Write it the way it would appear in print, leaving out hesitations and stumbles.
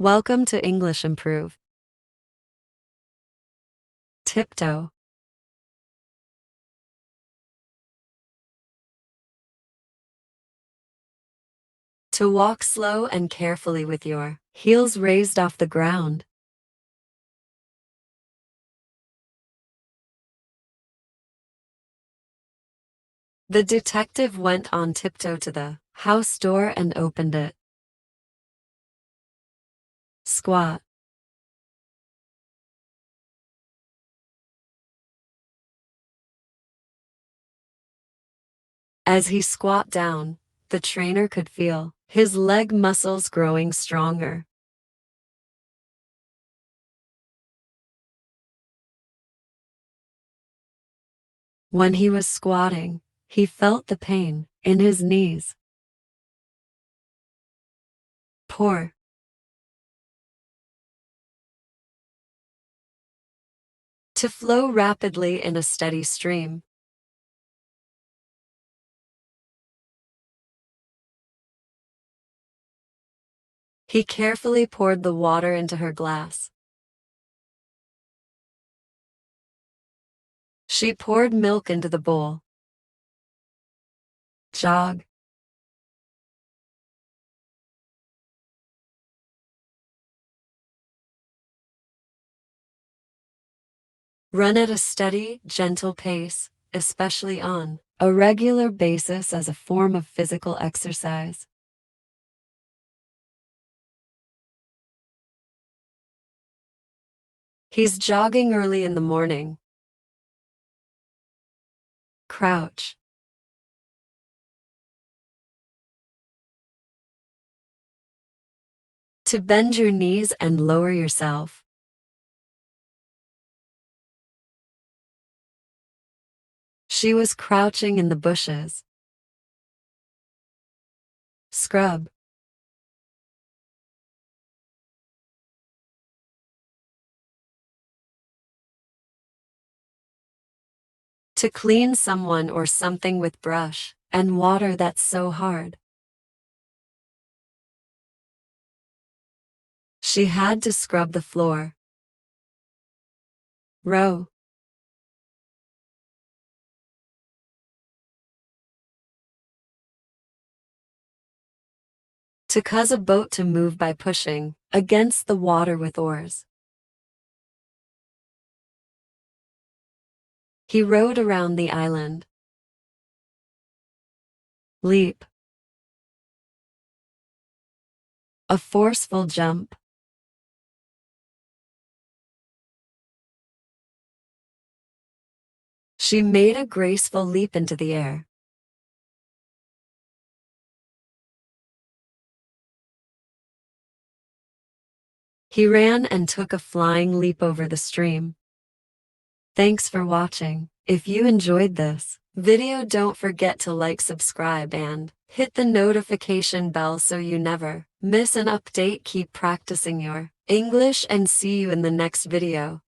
Welcome to English Improve. Tiptoe. To walk slow and carefully with your heels raised off the ground. The detective went on tiptoe to the house door and opened it. Squat. As he squat down, the trainer could feel his leg muscles growing stronger. When he was squatting, he felt the pain in his knees. Pour. To flow rapidly in a steady stream. He carefully poured the water into her glass. She poured milk into the bowl. Jog. Run at a steady, gentle pace, especially on a regular basis as a form of physical exercise. He's jogging early in the morning. Crouch. To bend your knees and lower yourself. She was crouching in the bushes. Scrub. To clean someone or something with brush and water that's so hard. She had to scrub the floor. Row. To cause a boat to move by pushing against the water with oars. He rowed around the island. Leap. A forceful jump. She made a graceful leap into the air. He ran and took a flying leap over the stream. Thanks for watching. If you enjoyed this video, don't forget to like, subscribe, and hit the notification bell so you never miss an update. Keep practicing your English and see you in the next video.